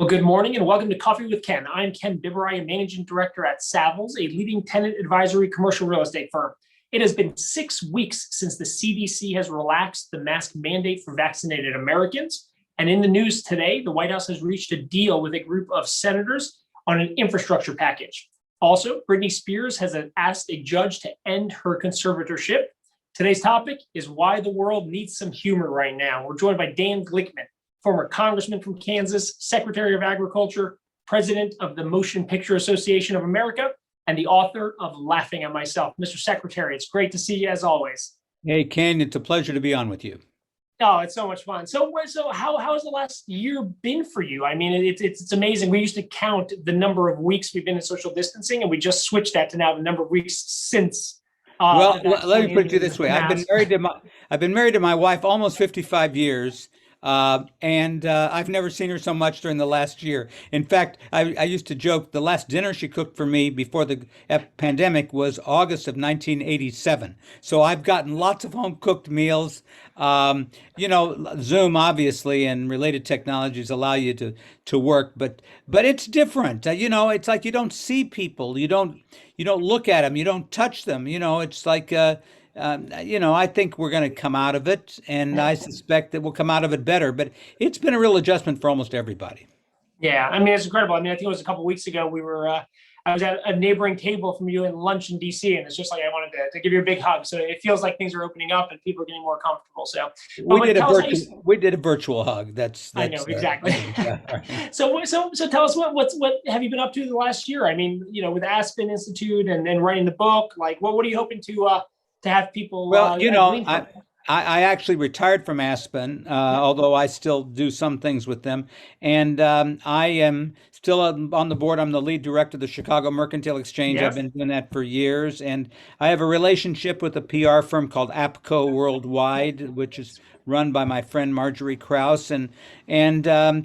Good morning and welcome to Coffee with Ken. I'm Ken Biberaj, Managing Director at Savills, a leading tenant advisory commercial real estate firm. It has been 6 weeks since the CDC has relaxed the mask mandate for vaccinated Americans. And in the news today, the White House has reached a deal with a group of senators on an infrastructure package. Also, Britney Spears has asked a judge to end her conservatorship. Today's topic is why the world needs some humor right now. We're joined by Dan Glickman, former congressman from Kansas, Secretary of Agriculture, president of the Motion Picture Association of America, and the author of Laughing at Myself. Mr. Secretary, it's great to see you as always. Hey, Ken, it's a pleasure to be on with you. Oh, it's so much fun. So how has the last year been for you? I mean, it's amazing. We used to count the number of weeks we've been in social distancing, and we just switched that to now the number of weeks since. Let me put it this way. I've been married to my wife almost 55 years. And I've never seen her so much during the last year. In fact, I used to joke the last dinner she cooked for me before the pandemic was August of 1987. So I've gotten lots of home cooked meals. Zoom obviously and related technologies allow you to work, but it's different. It's like you don't see people, you don't look at them, you don't touch them. It's like I think we're going to come out of it, and I suspect that we'll come out of it better. But it's been a real adjustment for almost everybody. Yeah, I mean, it's incredible. I mean, I think it was a couple of weeks ago. I was at a neighboring table from you in lunch in DC, and it's just like I wanted to give you a big hug. So it feels like things are opening up and people are getting more comfortable. So we did a virtual hug. That's I know exactly. Yeah, right. So tell us what have you been up to the last year? I mean, with Aspen Institute and then writing the book. Like, what are you hoping to have people? Well, I actually retired from Aspen, although I still do some things with them. And I am still on the board. I'm the lead director of the Chicago Mercantile Exchange. Yes. I've been doing that for years. And I have a relationship with a PR firm called APCO Worldwide, which is run by my friend Marjorie Krause, and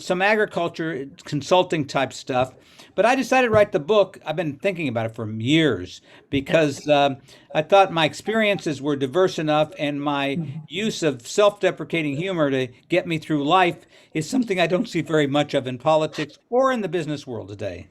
some agriculture consulting type stuff. But I decided to write the book. I've been thinking about it for years because I thought my experiences were diverse enough, and my use of self-deprecating humor to get me through life is something I don't see very much of in politics or in the business world today.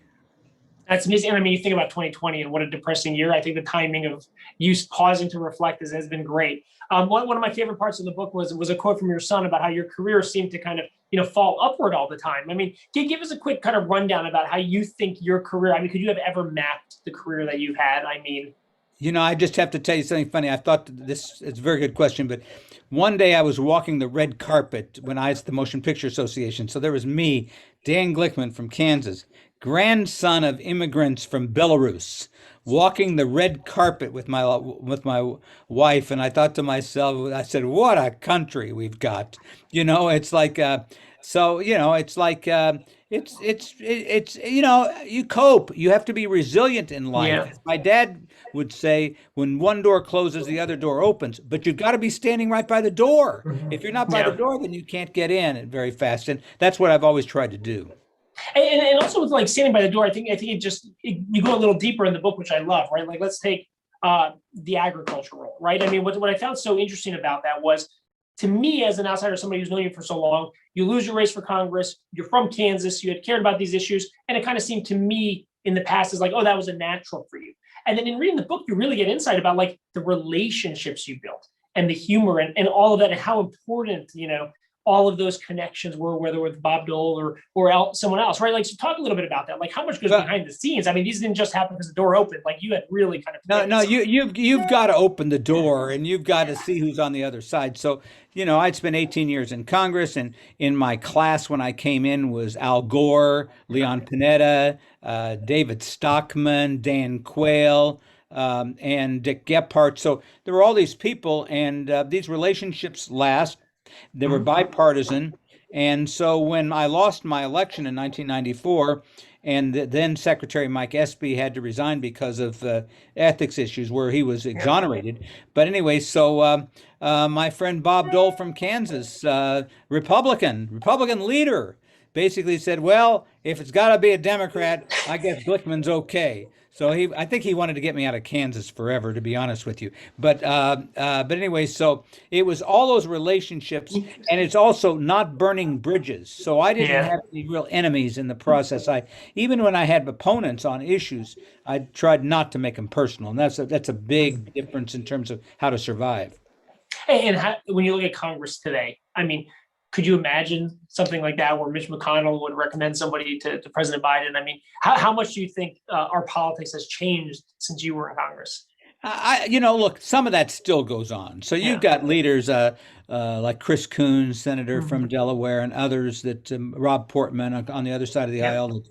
That's amazing. And I mean, you think about 2020 and what a depressing year. I think the timing of you pausing to reflect has been great. One of my favorite parts of the book was a quote from your son about how your career seemed to kind of, fall upward all the time. I mean, can you give us a quick kind of rundown about how you think your career, I mean, could you have ever mapped the career that you've had? I mean, I just have to tell you something funny. I thought it's a very good question, but one day I was walking the red carpet when I was at the Motion Picture Association. So there was me, Dan Glickman from Kansas, grandson of immigrants from Belarus, walking the red carpet with my wife, and I thought to myself, I said, "What a country we've got!" It's like, it's like you cope. You have to be resilient in life. yeah. My dad would say, when one door closes, the other door opens, but you've got to be standing right by the door. If you're not by the door, then you can't get in very fast, and that's what I've always tried to do. And also with like standing by the door, I think you go a little deeper in the book, which I love, right? Like, let's take the agriculture role, right? I mean, what I found so interesting about that was, to me, as an outsider, somebody who's known you for so long, you lose your race for Congress, you're from Kansas, you had cared about these issues, and it kind of seemed to me in the past as like, oh, that was a natural for you. And then in reading the book, you really get insight about like the relationships you built and the humor and all of that, and how important, all of those connections were, whether with Bob Dole or someone else, right? Like, so talk a little bit about that. Like, how much goes behind the scenes? I mean, these didn't just happen because the door opened. Like, you had really kind of you've got to open the door, and you've got to see who's on the other side. So, I'd spent 18 years in Congress, and in my class when I came in was Al Gore, Leon Panetta, David Stockman, Dan Quayle, and Dick Gephardt. So there were all these people, and these relationships last. They were bipartisan. And so when I lost my election in 1994, and then Secretary Mike Espy had to resign because of ethics issues where he was exonerated. But anyway, so my friend Bob Dole from Kansas, Republican leader, basically said, well, if it's got to be a Democrat, I guess Glickman's okay. So I think he wanted to get me out of Kansas forever, to be honest with you. But anyway, so it was all those relationships, and it's also not burning bridges. So I didn't Yeah. have any real enemies in the process. Even when I had opponents on issues, I tried not to make them personal, and that's a big difference in terms of how to survive. And when you look at Congress today, I mean, could you imagine something like that where Mitch McConnell would recommend somebody to President Biden? I mean, how much do you think our politics has changed since you were in Congress? Look, some of that still goes on. So you've Yeah. got leaders like Chris Coons, senator from Mhm. Delaware, and others that Rob Portman on the other side of the Yeah. aisle,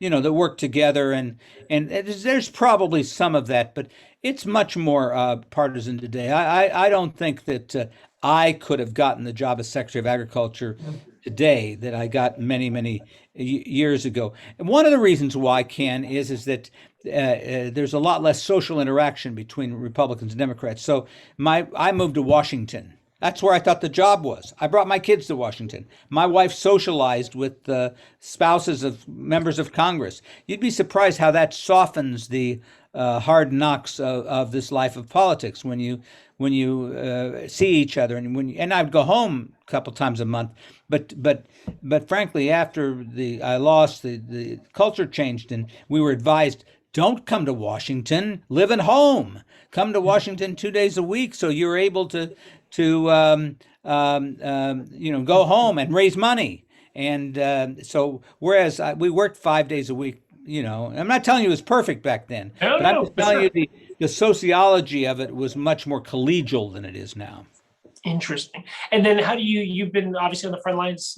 that work together, and there's probably some of that, but it's much more partisan today. I don't think that I could have gotten the job as Secretary of Agriculture today that I got many years ago. And one of the reasons why, Ken, is that there's a lot less social interaction between Republicans and Democrats. So I moved to Washington. That's where I thought the job was. I brought my kids to Washington. My wife socialized with the spouses of members of Congress. You'd be surprised how that softens the hard knocks of this life of politics when you see each other, and I'd go home a couple times a month. But frankly, after I lost, the culture changed, and we were advised, don't come to Washington, live at home. Come to Washington 2 days a week, so you're able to go home and raise money. And so, whereas we worked 5 days a week, I'm not telling you it was perfect back then, No, but I'm no, just for telling you sure. the sociology of it was much more collegial than it is now. Interesting. And then how do you've been obviously on the front lines,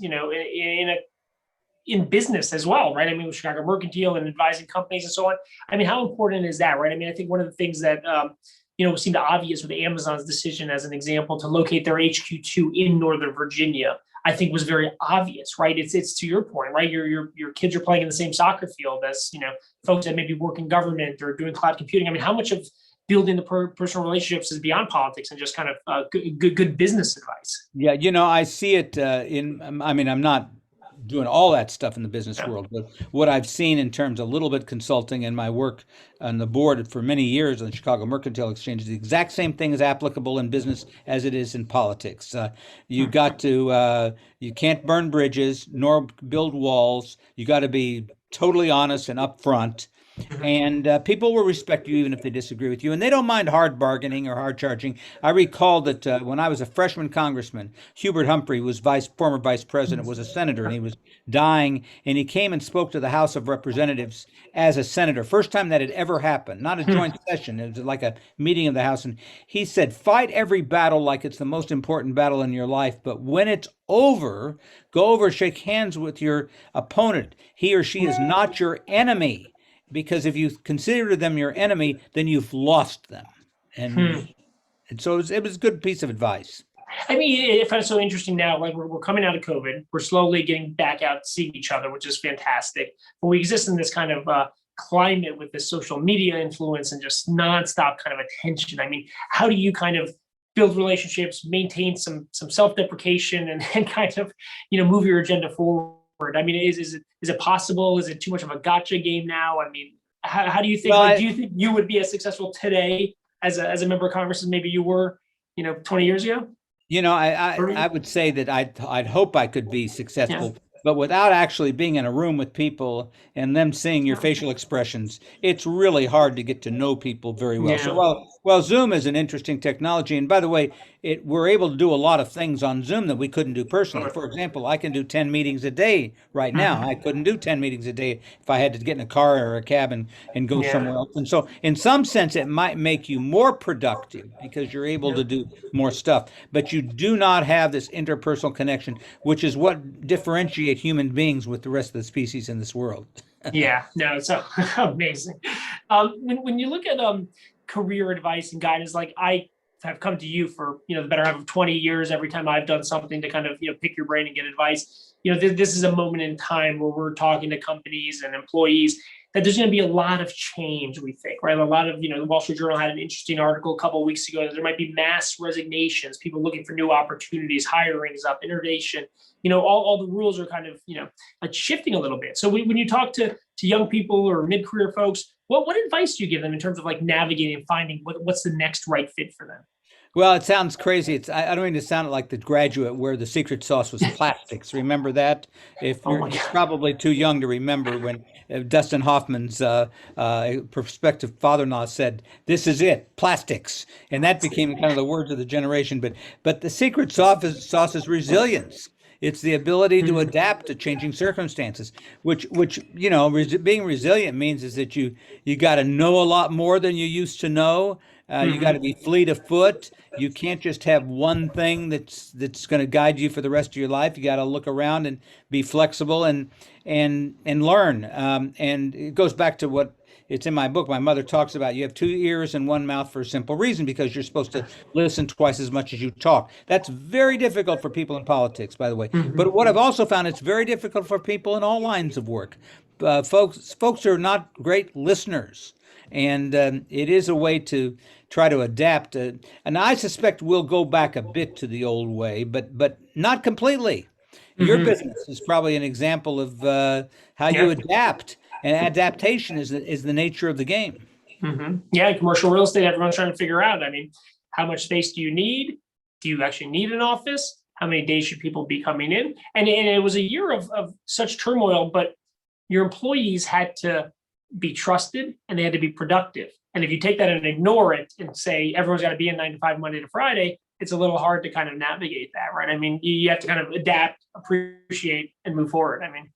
in business as well, right? I mean, with Chicago Mercantile and advising companies and so on. I mean, how important is that, right? I mean, I think one of the things that seemed obvious with Amazon's decision, as an example, to locate their HQ2 in Northern Virginia, I think was very obvious, right? It's to your point, right? Your kids are playing in the same soccer field as folks that maybe work in government or doing cloud computing. I mean, how much of building the personal relationships is beyond politics and just kind of good business advice? Yeah, I see it I mean, I'm not doing all that stuff in the business Yeah. world, but what I've seen in terms of a little bit consulting and my work on the board for many years on the Chicago Mercantile Exchange is the exact same thing is applicable in business as it is in politics. You got to, you can't burn bridges nor build walls. You got to be totally honest and upfront. Mhm. And people will respect you even if they disagree with you. And they don't mind hard bargaining or hard charging. I recall that when I was a freshman congressman, Hubert Humphrey was former vice president, was a senator, and he was dying. And he came and spoke to the House of Representatives as a senator. First time that had ever happened, not a Hmm. joint session. It was like a meeting of the House. And he said, fight every battle like it's the most important battle in your life. But when it's over, go over, shake hands with your opponent. He or she is not your enemy, because if you consider them your enemy, then you've lost them. And, Hmm. and so it was a good piece of advice. I mean, it find so interesting now. Like we're coming out of COVID, we're slowly getting back out to see each other, which is fantastic. But we exist in this kind of climate with this social media influence and just nonstop kind of attention. I mean, how do you kind of build relationships, maintain some self deprecation, and kind of move your agenda forward? I mean, is it possible? Is it too much of a gotcha game now? I mean, how do you think? Well, Like, do you think you would be as successful today as a member of Congress as maybe you were, 20 years ago? I would say that I'd hope I could be Yeah. successful, but without actually being in a room with people and them seeing your facial expressions, it's really hard to get to know people very well. So Yeah. while Zoom is an interesting technology, and by the way, we're able to do a lot of things on Zoom that we couldn't do personally. For example, I can do 10 meetings a day right now. I couldn't do 10 meetings a day if I had to get in a car or a cab and go Yeah. somewhere else. And so in some sense, it might make you more productive because you're able Yeah. to do more stuff, but you do not have this interpersonal connection, which is what differentiates human beings with the rest of the species in this world. Yeah. No, it's so amazing. When you look at career advice and guidance, like I have come to you for the better half of 20 years. Every time I've done something to kind of pick your brain and get advice, this is a moment in time where we're talking to companies and employees that there's going to be a lot of change, we think, right? A lot of, the Wall Street Journal had an interesting article a couple of weeks ago that there might be mass resignations, people looking for new opportunities, hiring is up, innovation, all the rules are kind of, shifting a little bit. So when you talk to young people or mid-career folks, what advice do you give them in terms of like navigating and finding what's the next right fit for them? Well, it sounds crazy. I don't mean to sound like The Graduate, where the secret sauce was plastics. Remember that? If Oh you're my You're God. probably too young to remember when Dustin Hoffman's prospective father-in-law said, "This is it, plastics," and that became kind of the words of the generation. But the secret sauce is resilience. It's the ability to Mhm. adapt to changing circumstances, which being resilient means is that you got to know a lot more than you used to know. You got to Mhm. be fleet of foot. You can't just have one thing that's going to guide you for the rest of your life. You got to look around and be flexible and learn. And it goes back to what it's in my book. My mother talks about you have two ears and one mouth for a simple reason, because you're supposed to listen twice as much as you talk. That's very difficult for people in politics, by the way. But Mhm. what I've also found, it's very difficult for people in all lines of work. Folks are not great listeners, and it is a way to try to adapt. And I suspect we'll go back a bit to the old way, but not completely. Your Mhm. business is probably an example of how you Yeah. adapt, and adaptation is the nature of the game. Yeah, commercial real estate, everyone's trying to figure out. I mean, how much space do you need? Do you actually need an office? How many days should people be coming in? And it was a year of such turmoil, but your employees had to be trusted and they had to be productive. And if you take that and ignore it and say everyone's got to be in 9 to 5 Monday to Friday, it's a little hard to kind of navigate that, right? I mean, you have to kind of adapt, appreciate, and move forward. I mean,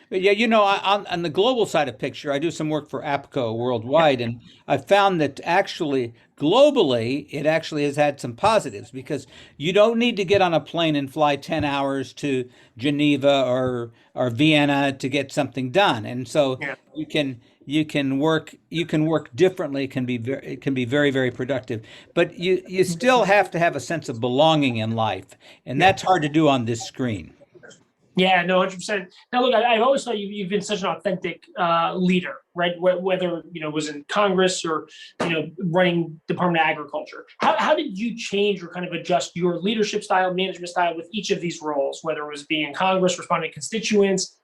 But yeah, on the global side of picture, I do some work for APCO yeah, worldwide, and I found that actually globally, it actually has had some positives, because you don't need to get on a plane and fly 10 hours to Geneva or Vienna to get something done. And so yeah, you can work differently. It can be very, very productive. But you still have to have a sense of belonging in life, and yeah. that's hard to do on this screen. Yeah, no, 100%. Now, look, I've always thought you've been such an authentic leader, right? Whether it was in Congress or running Department of Agriculture. How did you change or kind of adjust your leadership style, management style with each of these roles? Whether it was being in Congress, responding to constituents,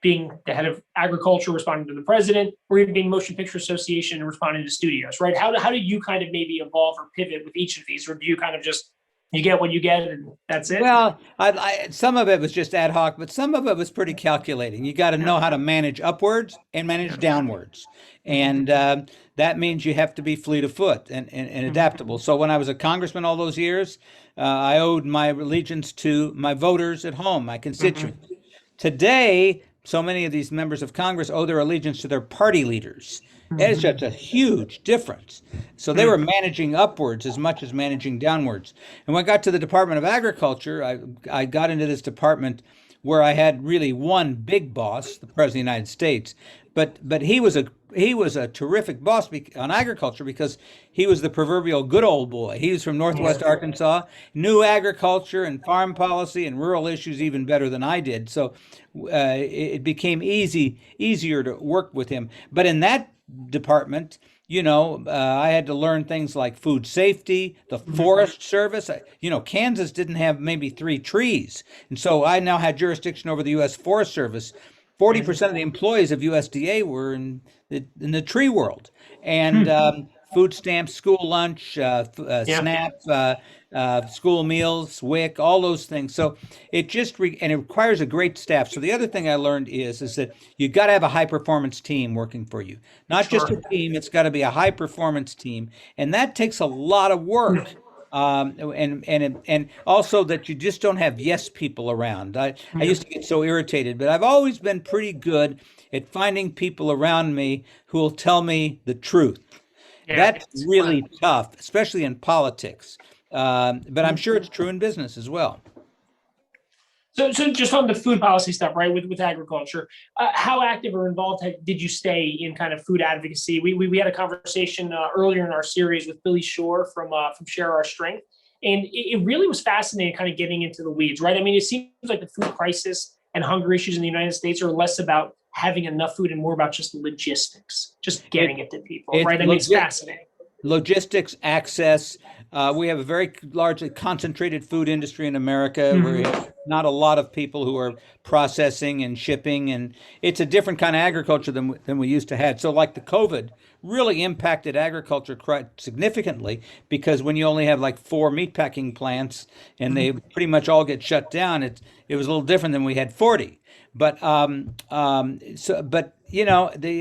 being the head of agriculture, responding to the president, or even being Motion Picture Association and responding to studios, right? How did you kind of maybe evolve or pivot with each of these, or do you kind of just you get what you get and that's it? Well, some of it was just ad hoc, but some of it was pretty calculating. You got to Yeah, know how to manage upwards and manage yeah. downwards. Mhm. And that means you have to be fleet of foot and Mhm. adaptable. So when I was a congressman all those years, I owed my allegiance to my voters at home, my Mhm. constituents. Today, so many of these members of Congress owe their allegiance to their party leaders. It's just Mhm. a huge difference. So they were Mm. managing upwards as much as managing downwards. And when I got to the Department of Agriculture, I got into this department where I had really one big boss, the President of the United States. But he was a terrific boss on agriculture, because he was the proverbial good old boy. He was from Yeah. Northwest Arkansas, knew agriculture and farm policy and rural issues even better than I did. So it became easier to work with him. But in that department, I had to learn things like food safety, the Mhm. Forest Service. Kansas didn't have maybe three trees, and so I now had jurisdiction over the U.S. Forest Service. Amazing. 40% of the employees of USDA were in the tree world, and Hmm. food stamps, school lunch, Yeah. SNAP, school meals, WIC, all those things. So and it requires a great staff. So the other thing I learned is that you got to have a high performance team working for you, not just a Sure. team. It's got to be a high performance team, and that takes a lot of work. And also that you just don't have yes people around. I Yeah. used to get so irritated, but I've always been pretty good at finding people around me who will tell me the truth. Yeah. That's It's important. really tough, especially in politics. But I'm sure it's true in business as well. So just on the food policy stuff, right? With agriculture, how active or involved did you stay in kind of food advocacy? We had a conversation earlier in our series with Billy Shore from Share Our Strength, and it really was fascinating, kind of getting into the weeds, right? I mean, it seems like the food crisis and hunger issues in the United States are less about having enough food and more about just logistics, just It, getting it to people, it's right? I mean, it's fascinating. logistics, access. We have a very largely concentrated food industry in America where we have Hmm. not a lot of people who are processing and shipping, and it's a different kind of agriculture than we used to have. So, like the COVID really impacted agriculture quite significantly because when you only have like four meatpacking plants and they pretty much all get shut down, it was a little different than we had 40. But the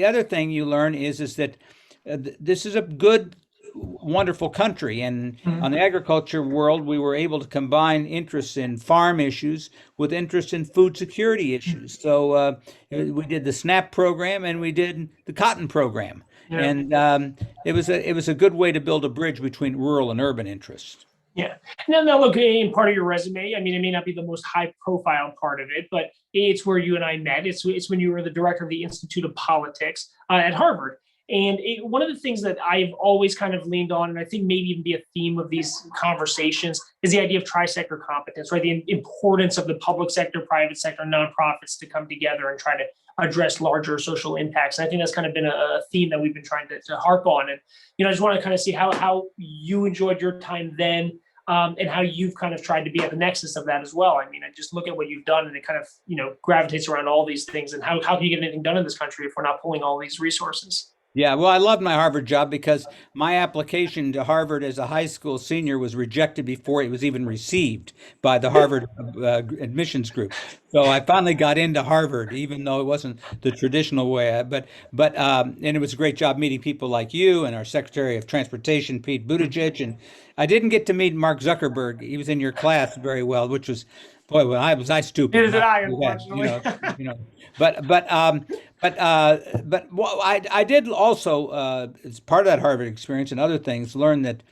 other thing you learn is that this is a good, wonderful country. And on the Hmm. agriculture world, we were able to combine interests in farm issues with interest in food security issues. So we did the SNAP program and we did the cotton program. Yeah. And it was a good way to build a bridge between rural and urban interests. Yeah. Now, look, in part of your resume, I mean, it may not be the most high profile part of it, but it's where you and I met. It's when you were the director of the Institute of Politics at Harvard. And one of the things that I've always kind of leaned on, and I think maybe even be a theme of these conversations, is the idea of Trisector competence, right? The importance of the public sector, private sector, nonprofits to come together and try to address larger social impacts. And I think that's kind of been a theme that we've been trying to harp on. And, I just want to kind of see how you enjoyed your time then, and how you've kind of tried to be at the nexus of that as well. I mean, I just look at what you've done and it kind of, gravitates around all these things. And how can you get anything done in this country if we're not pulling all these resources? Yeah, well, I loved my Harvard job because my application to Harvard as a high school senior was rejected before it was even received by the Harvard admissions group. So I finally got into Harvard, even though it wasn't the traditional way. And it was a great job meeting people like you and our Secretary of Transportation, Pete Buttigieg. And I didn't get to meet Mark Zuckerberg. He was in your class very well, which was, boy, well, I stupid Neither did not I, to do that, unfortunately. you know. But but um, but what I did also, as part of that Harvard experience and other things, learn that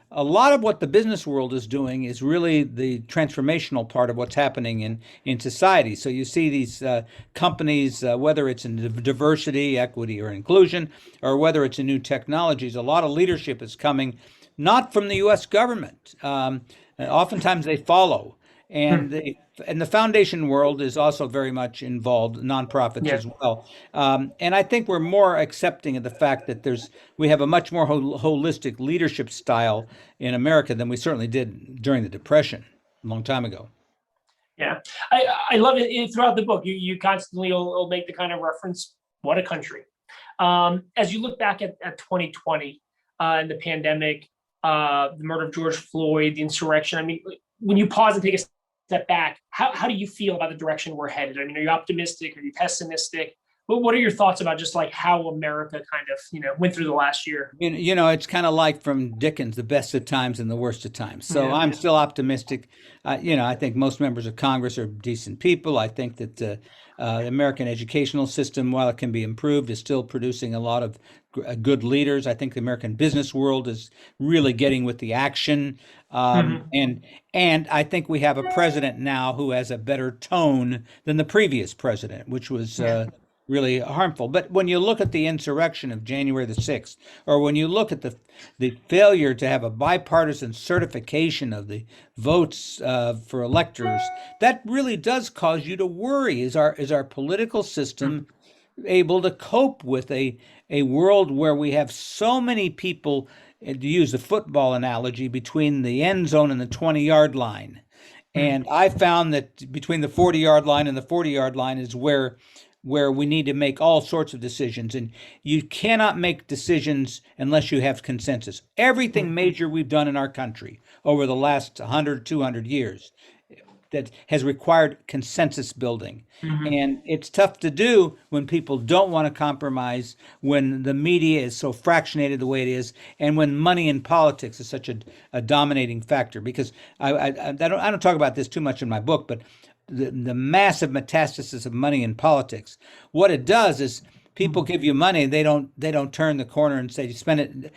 a lot of what the business world is doing is really the transformational part of what's happening in society. So you see these companies, whether it's in diversity, equity, or inclusion, or whether it's in new technologies, a lot of leadership is coming not from the U.S. government. And oftentimes they follow. And the foundation world is also very much involved, nonprofits Yeah. as well. And I think we're more accepting of the fact that we have a much more holistic leadership style in America than we certainly did during the Depression a long time ago. Yeah. I love it. Throughout the book. You constantly will make the kind of reference, what a country. As you look back at 2020 and the pandemic, the murder of George Floyd, the insurrection, I mean, when you pause and take a step back, how do you feel about the direction we're headed? I mean, are you optimistic? Are you pessimistic? What are your thoughts about just like how America kind of, went through the last year? It's kind of like from Dickens, the best of times and the worst of times. So Yeah. I'm still optimistic. I think most members of Congress are decent people. I think that the American educational system, while it can be improved, is still producing a lot of good leaders. I think the American business world is really getting with the action. Um, Hmm. and and I think we have a president now who has a better tone than the previous president, which was Yeah. really harmful. But when you look at the insurrection of January the 6th, or when you look at the failure to have a bipartisan certification of the votes for electors, that really does cause you to worry. Is our political system able to cope with a world where we have so many people, to use the football analogy, between the end zone and the 20-yard line? And I found that between the 40-yard line and the 40-yard line is where we need to make all sorts of decisions. And you cannot make decisions unless you have consensus. Everything major we've done in our country over the last 100, 200 years that has required consensus building. Hmm. And it's tough to do when people don't want to compromise, when the media is so fractionated the way it is, and when money in politics is such a dominating factor. Because I don't talk about this too much in my book, but the massive metastasis of money in politics, what it does is people give you money, they don't turn the corner and say, you spend it,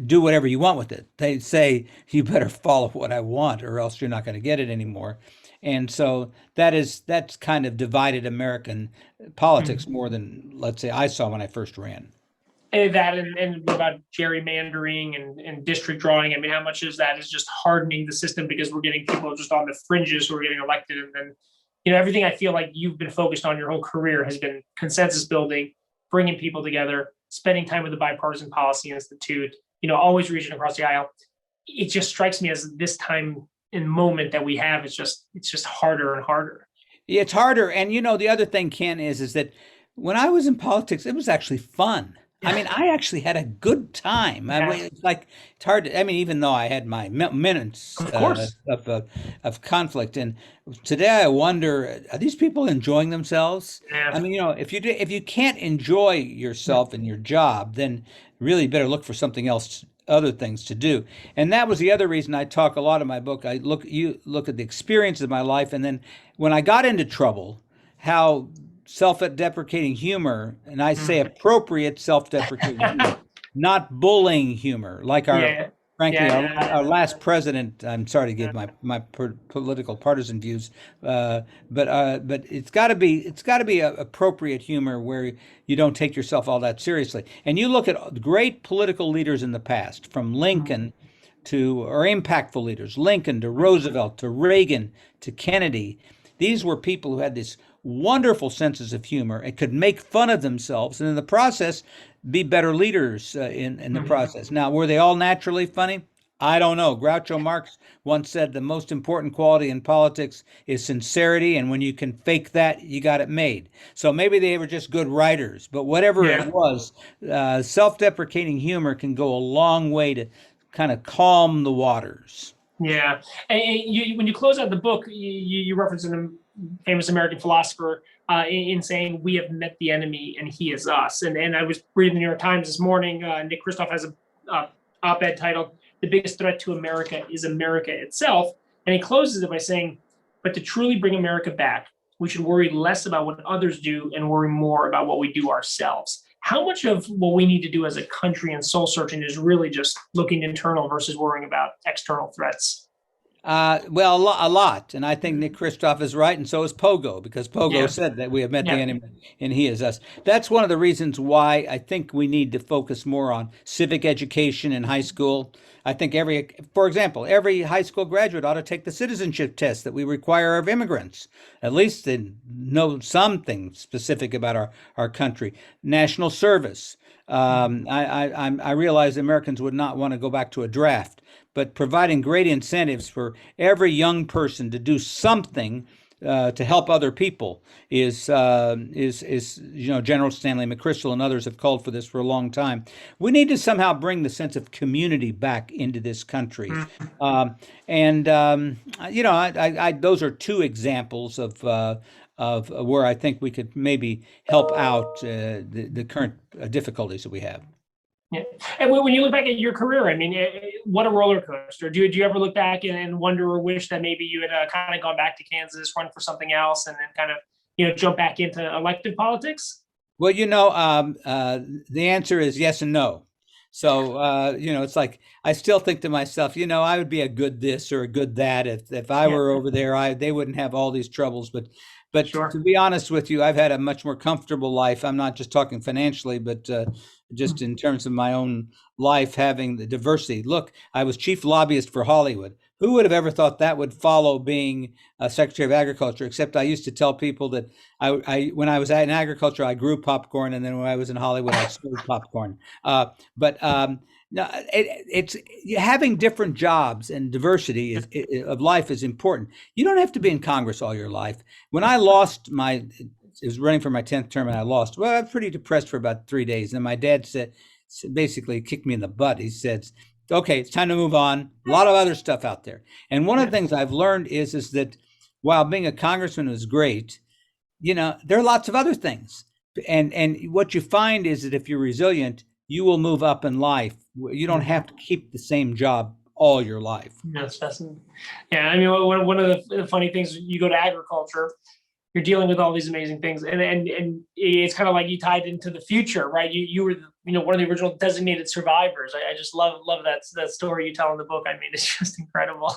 do whatever you want with it. They say, you better follow what I want or else you're not going to get it anymore. And so that's kind of divided American politics more than, let's say, I saw when I first ran. And that and what about gerrymandering and district drawing? I mean, how much is that is just hardening the system because we're getting people just on the fringes who are getting elected and then everything I feel like you've been focused on your whole career has been consensus building, bringing people together, spending time with the Bipartisan Policy Institute, always reaching across the aisle. It just strikes me as this time and moment that we have, it's just harder and harder. It's harder. And the other thing, Ken, is that when I was in politics, it was actually fun. I mean, I actually had a good time. Yeah, It's like it's hard. I mean, even though I had my minutes of course. of conflict, and today I wonder, are these people enjoying themselves? Yeah. I mean, if you can't enjoy yourself and your job, then really better look for something else, other things to do. And that was the other reason I talk a lot in my book. You look at the experiences of my life, and then when I got into trouble, how self-deprecating humor, and I say Mhm. appropriate self-deprecating humor, not bullying humor, like Yeah. frankly, our Yeah. last president. I'm sorry to give my political partisan views, but it's got to be a appropriate humor where you don't take yourself all that seriously. And you look at great political leaders in the past, from Mhm. Lincoln or impactful leaders, Lincoln to Roosevelt to Reagan to Kennedy. These were people who had this wonderful senses of humor and could make fun of themselves, and in the process, be better leaders in the Mhm. process. Now, were they all naturally funny? I don't know. Groucho Marx once said the most important quality in politics is sincerity, and when you can fake that, you got it made. So maybe they were just good writers, but whatever it Yeah. was, self deprecating humor can go a long way to kind of calm the waters. Yeah. And when you close out the book, you reference a famous American philosopher in saying, "We have met the enemy, and he is us." And I was reading the New York Times this morning. Nick Kristof has a op-ed titled "The Biggest Threat to America is America Itself," and he closes it by saying, "But to truly bring America back, we should worry less about what others do and worry more about what we do ourselves." How much of what we need to do as a country and soul searching is really just looking internal versus worrying about external threats? Well, a lot, and I think Nick Kristof is right, and so is Pogo, because Pogo Yeah. said that we have met the Yeah. enemy, and he is us. That's one of the reasons why I think we need to focus more on civic education in high school. I think for example, every high school graduate ought to take the citizenship test that we require of immigrants. At least they know something specific about our country. National service. I realize Americans would not want to go back to a draft, but providing great incentives for every young person to do something to help other people is General Stanley McChrystal and others have called for this for a long time. We need to somehow bring the sense of community back into this country, Mhm. um, and those are two examples of where I think we could maybe help out the current difficulties that we have. Yeah. And when you look back at your career, I mean, what a roller coaster. Do you ever look back and wonder or wish that maybe you had kind of gone back to Kansas, run for something else, and then kind of, jump back into elected politics? Well, the answer is yes and no. So, it's like I still think to myself, I would be a good this or a good that if I Yeah, were over there. They wouldn't have all these troubles. But to sure. be honest with you, I've had a much more comfortable life. I'm not just talking financially, but just in terms of my own life, having the diversity. Look, I was chief lobbyist for Hollywood. Who would have ever thought that would follow being a Secretary of Agriculture? Except I used to tell people that when I was in agriculture, I grew popcorn, and then when I was in Hollywood, I sold popcorn. But no, it's having different jobs and diversity of life is important. You don't have to be in Congress all your life. When I lost my, it was running for my 10th term, and I lost. Well, I was pretty depressed for about 3 days. And my dad basically kicked me in the butt. He said, "Okay, it's time to move on. A lot of other stuff out there." And one of the Yeah. things I've learned is that while being a congressman was great, there are lots of other things. And what you find is that if you're resilient, you will move up in life. You don't Mhm. have to keep the same job all your life. That's fascinating. Yeah, I mean, one of the funny things, you go to agriculture, you're dealing with all these amazing things, and it's kind of like you tied into the future, right? You were one of the original designated survivors. I just love that story you tell in the book. I mean, it's just incredible.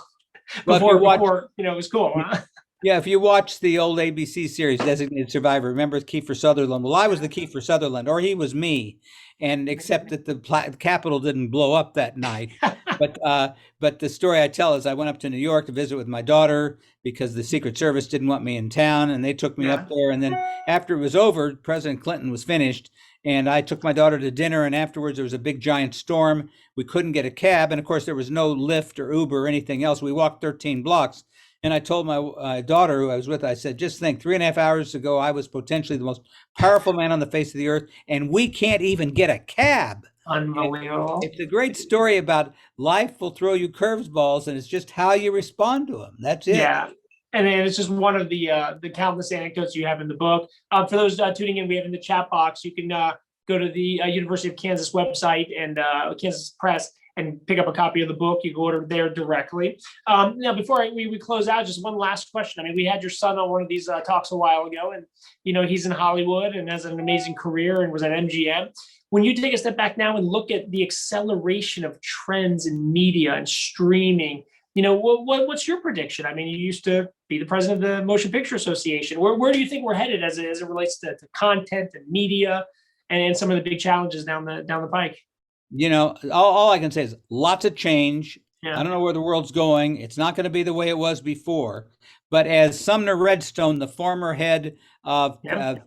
Well, if you watch, Before it was cool, huh? yeah, if you watch the old ABC series Designated Survivor, remember Kiefer Sutherland? Well, I was the Kiefer Sutherland, or he was me, and except that the Capitol didn't blow up that night. But the story I tell is I went up to New York to visit with my daughter because the Secret Service didn't want me in town, and they took me Yeah. up there. And then after it was over, President Clinton was finished, and I took my daughter to dinner. And afterwards, there was a big giant storm. We couldn't get a cab, and of course, there was no Lyft or Uber or anything else. We walked 13 blocks. And I told my daughter, who I was with, I said, just think, 3.5 hours ago, I was potentially the most powerful man on the face of the earth, and we can't even get a cab. Unbelievable. It's a great story about life will throw you curveballs, and it's just how you respond to them. That's it. Yeah. And then it's just one of the countless anecdotes you have in the book. For those tuning in, we have in the chat box, you can go to the University of Kansas website and Kansas Press and pick up a copy of the book. You can order there directly. Now, before we close out, just one last question. I mean, we had your son on one of these talks a while ago, and he's in Hollywood and has an amazing career and was at MGM. When you take a step back now and look at the acceleration of trends in media and streaming, what's your prediction? I mean, you used to be the president of the Motion Picture Association. Where do you think we're headed as it relates to content and media and some of the big challenges down the pike? All I can say is lots of change. Yeah. I don't know where the world's going. It's not going to be the way it was before. But as Sumner Redstone, the former head of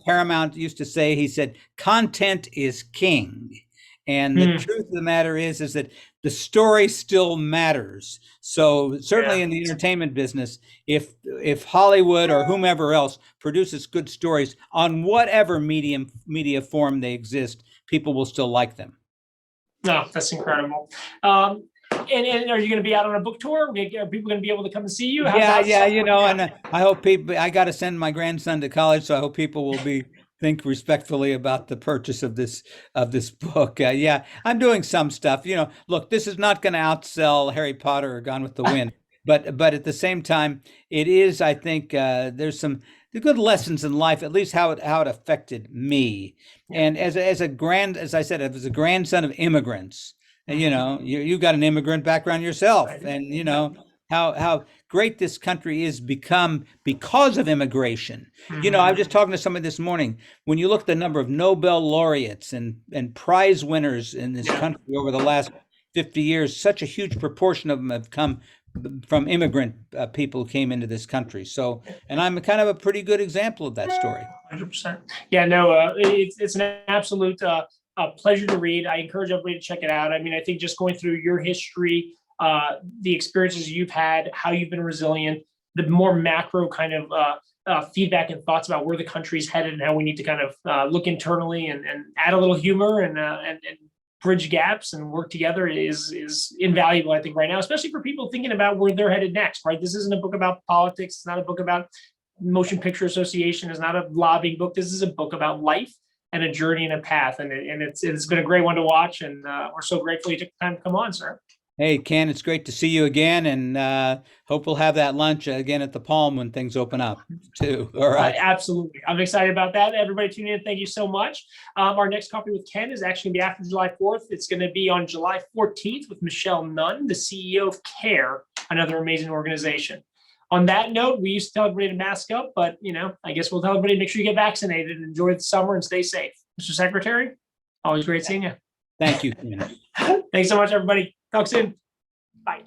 Paramount, used to say, he said, content is king. And the truth of the matter is that the story still matters. So certainly in the entertainment business, if Hollywood or whomever else produces good stories on whatever media form they exist, people will still like them. No, that's incredible. And are you going to be out on a book tour? Are people going to be able to come and see you? And I hope people. I got to send my grandson to college, so I hope people will think respectfully about the purchase of this book. I'm doing some stuff. Look, this is not going to outsell Harry Potter or Gone with the Wind, but at the same time, it is. I think there's some good lessons in life, at least how it affected me. And as a grandson of immigrants. And you got an immigrant background yourself, and how great this country is become because of immigration. I was just talking to somebody this morning. When you look at the number of Nobel laureates and prize winners in this country over the last 50 years, such a huge proportion of them have come from immigrant people who came into this country. So, and I'm kind of a pretty good example of that story. 100%. Yeah, no, it's an absolute a pleasure to read. I encourage everybody to check it out. I mean, I think just going through your history, the experiences you've had, how you've been resilient, the more macro kind of feedback and thoughts about where the country's headed and how we need to kind of look internally and add a little humor and bridge gaps and work together is invaluable, I think, right now, especially for people thinking about where they're headed next, right? This isn't a book about politics. It's not a book about Motion Picture Association. It's not a lobbying book. This is a book about life and a journey and a path. And it's been a great one to watch. And we're so grateful you took the time to come on, sir. Hey, Ken, it's great to see you again. And hope we'll have that lunch again at the Palm when things open up too. All right. Absolutely. I'm excited about that. Everybody tuning in, thank you so much. Our next Coffee with Ken is actually going to be after July 4th. It's going to be on July 14th with Michelle Nunn, the CEO of CARE, another amazing organization. On that note, we used to tell everybody to mask up, but I guess we'll tell everybody to make sure you get vaccinated and enjoy the summer and stay safe. Mr. Secretary, always great seeing you. Thank you. Thanks so much, everybody. Talk soon. Bye.